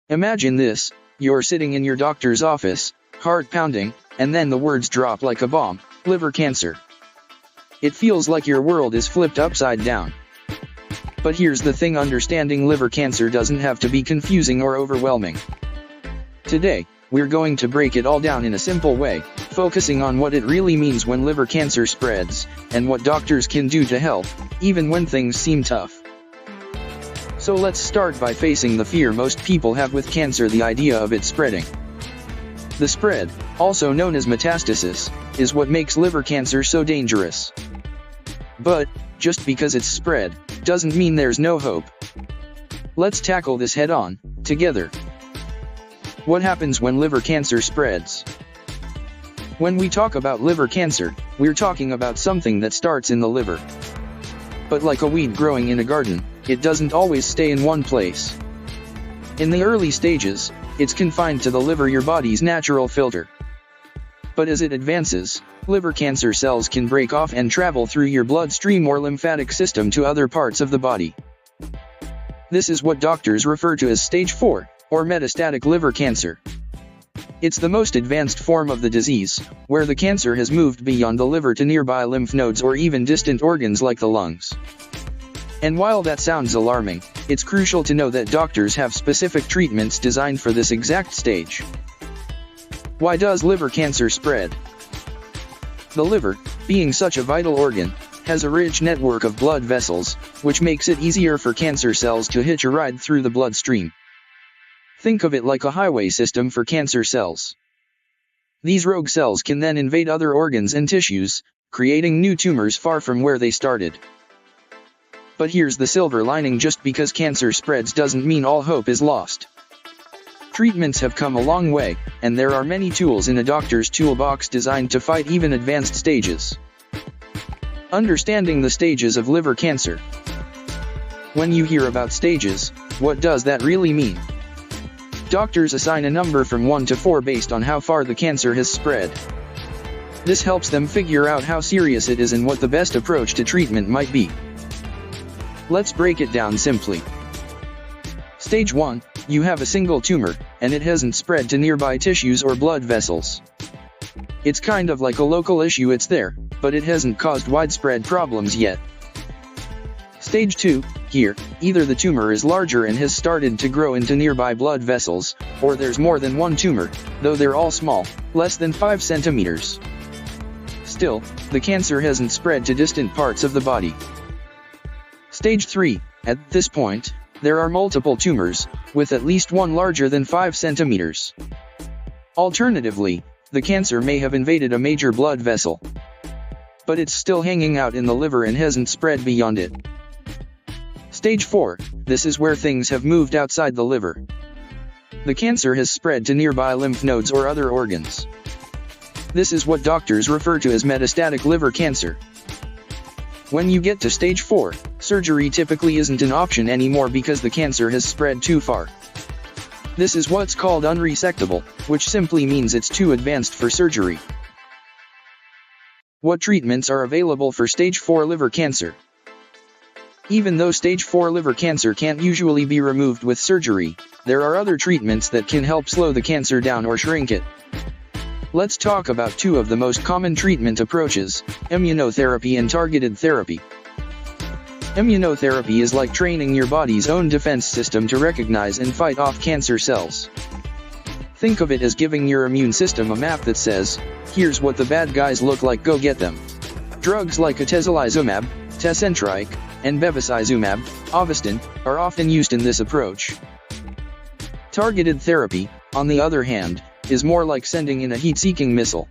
Imagine this: you're sitting in your doctor's office, heart pounding, and then the words drop like a bomb: liver cancer. It feels like your world is flipped upside down. But here's the thing: understanding liver cancer doesn't have to be confusing or overwhelming. Today, we're going to break it all down in a simple way, focusing on what it really means when liver cancer spreads, and what doctors can do to help, even when things seem tough. So let's start by facing the fear most people have with cancer: the idea of it spreading. The spread, also known as metastasis, is what makes liver cancer so dangerous. But, just because it's spread, doesn't mean there's no hope. Let's tackle this head on, together. What happens when liver cancer spreads? When we talk about liver cancer, we're talking about something that starts in the liver. But like a weed growing in a garden, it doesn't always stay in one place. In the early stages, it's confined to the liver, your body's natural filter. But as it advances, liver cancer cells can break off and travel through your bloodstream or lymphatic system to other parts of the body. This is what doctors refer to as stage 4, or metastatic liver cancer. It's the most advanced form of the disease, where the cancer has moved beyond the liver to nearby lymph nodes or even distant organs like the lungs. And while that sounds alarming, it's crucial to know that doctors have specific treatments designed for this exact stage. Why does liver cancer spread? The liver, being such a vital organ, has a rich network of blood vessels, which makes it easier for cancer cells to hitch a ride through the bloodstream. Think of it like a highway system for cancer cells. These rogue cells can then invade other organs and tissues, creating new tumors far from where they started. But here's the silver lining: just because cancer spreads doesn't mean all hope is lost. Treatments have come a long way, and there are many tools in a doctor's toolbox designed to fight even advanced stages. Understanding the stages of liver cancer. When you hear about stages, what does that really mean? Doctors assign a number from 1 to 4 based on how far the cancer has spread. This helps them figure out how serious it is and what the best approach to treatment might be. Let's break it down simply. Stage 1, you have a single tumor, and it hasn't spread to nearby tissues or blood vessels. It's kind of like a local issue: it's there, but it hasn't caused widespread problems yet. Stage 2, here, either the tumor is larger and has started to grow into nearby blood vessels, or there's more than one tumor, though they're all small, less than 5 centimeters. Still, the cancer hasn't spread to distant parts of the body. Stage 3, at this point, there are multiple tumors, with at least one larger than 5 centimeters. Alternatively, the cancer may have invaded a major blood vessel. But it's still hanging out in the liver and hasn't spread beyond it. Stage 4, this is where things have moved outside the liver. The cancer has spread to nearby lymph nodes or other organs. This is what doctors refer to as metastatic liver cancer. When you get to stage 4, surgery typically isn't an option anymore because the cancer has spread too far. This is what's called unresectable, which simply means it's too advanced for surgery. What treatments are available for stage 4 liver cancer? Even though stage 4 liver cancer can't usually be removed with surgery, there are other treatments that can help slow the cancer down or shrink it. Let's talk about 2 of the most common treatment approaches: immunotherapy and targeted therapy. Immunotherapy is like training your body's own defense system to recognize and fight off cancer cells. Think of it as giving your immune system a map that says, here's what the bad guys look like, go get them. Drugs like atezolizumab, Tecentriq, and bevacizumab, Avastin, are often used in this approach. Targeted therapy, on the other hand, is more like sending in a heat-seeking missile.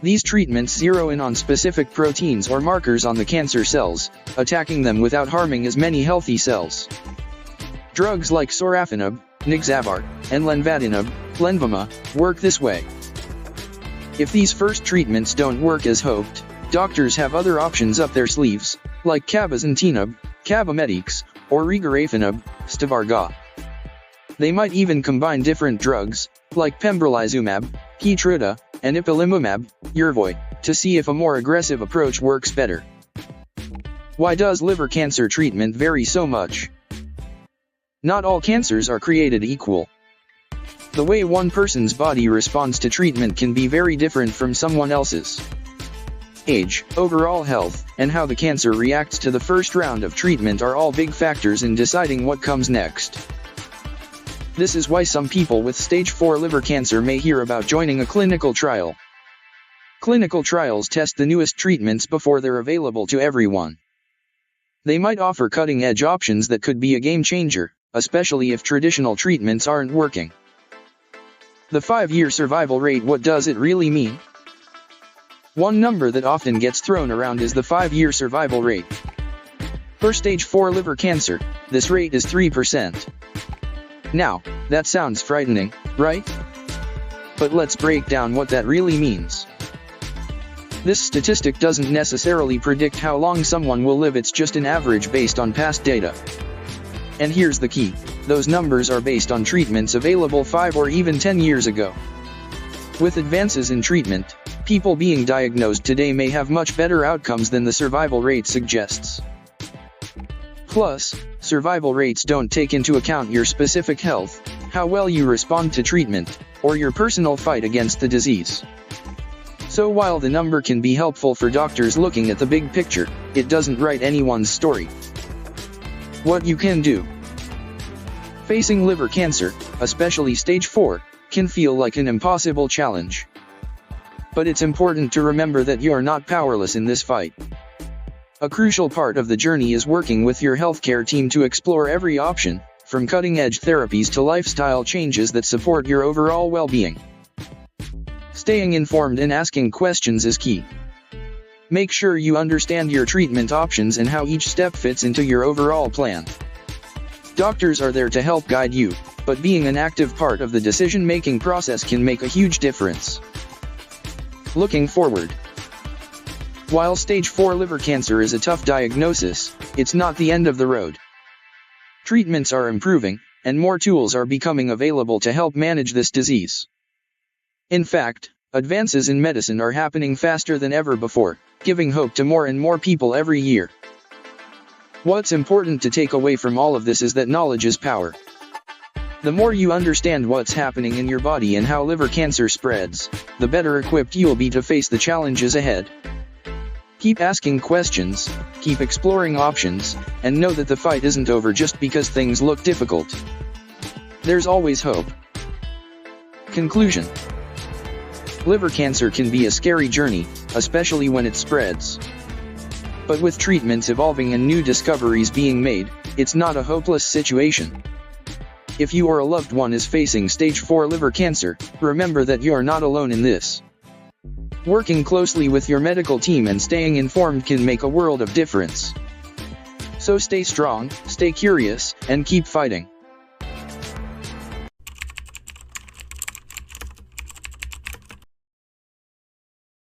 These treatments zero in on specific proteins or markers on the cancer cells, attacking them without harming as many healthy cells. Drugs like sorafenib, nixavar, and lenvatinib, Lenvima, work this way. If these first treatments don't work as hoped, doctors have other options up their sleeves, like cabozantinib, Cabometyx, or regorafenib, Stivarga. They might even combine different drugs, like pembrolizumab, Keytruda, and ipilimumab, Yervoy, to see if a more aggressive approach works better. Why does liver cancer treatment vary so much? Not all cancers are created equal. The way one person's body responds to treatment can be very different from someone else's. Age, overall health, and how the cancer reacts to the first round of treatment are all big factors in deciding what comes next. This is why some people with stage 4 liver cancer may hear about joining a clinical trial. Clinical trials test the newest treatments before they're available to everyone. They might offer cutting-edge options that could be a game changer, especially if traditional treatments aren't working. The 5-year survival rate, what does it really mean? One number that often gets thrown around is the 5-year survival rate. For stage 4 liver cancer, this rate is 3%. Now, that sounds frightening, right? But let's break down what that really means. This statistic doesn't necessarily predict how long someone will live, it's just an average based on past data. And here's the key, those numbers are based on treatments available 5 or even 10 years ago. With advances in treatment, people being diagnosed today may have much better outcomes than the survival rate suggests. Plus, survival rates don't take into account your specific health, how well you respond to treatment, or your personal fight against the disease. So while the number can be helpful for doctors looking at the big picture, it doesn't write anyone's story. What you can do. Facing liver cancer, especially stage 4, can feel like an impossible challenge. But it's important to remember that you're not powerless in this fight. A crucial part of the journey is working with your healthcare team to explore every option, from cutting-edge therapies to lifestyle changes that support your overall well-being. Staying informed and asking questions is key. Make sure you understand your treatment options and how each step fits into your overall plan. Doctors are there to help guide you, but being an active part of the decision-making process can make a huge difference. Looking forward. While stage 4 liver cancer is a tough diagnosis, it's not the end of the road. Treatments are improving, and more tools are becoming available to help manage this disease. In fact, advances in medicine are happening faster than ever before, giving hope to more and more people every year. What's important to take away from all of this is that knowledge is power. The more you understand what's happening in your body and how liver cancer spreads, the better equipped you'll be to face the challenges ahead. Keep asking questions, keep exploring options, and know that the fight isn't over just because things look difficult. There's always hope. Conclusion. Liver cancer can be a scary journey, especially when it spreads. But with treatments evolving and new discoveries being made, it's not a hopeless situation. If you or a loved one is facing stage 4 liver cancer, remember that you're not alone in this. Working closely with your medical team and staying informed can make a world of difference. So stay strong, stay curious, and keep fighting.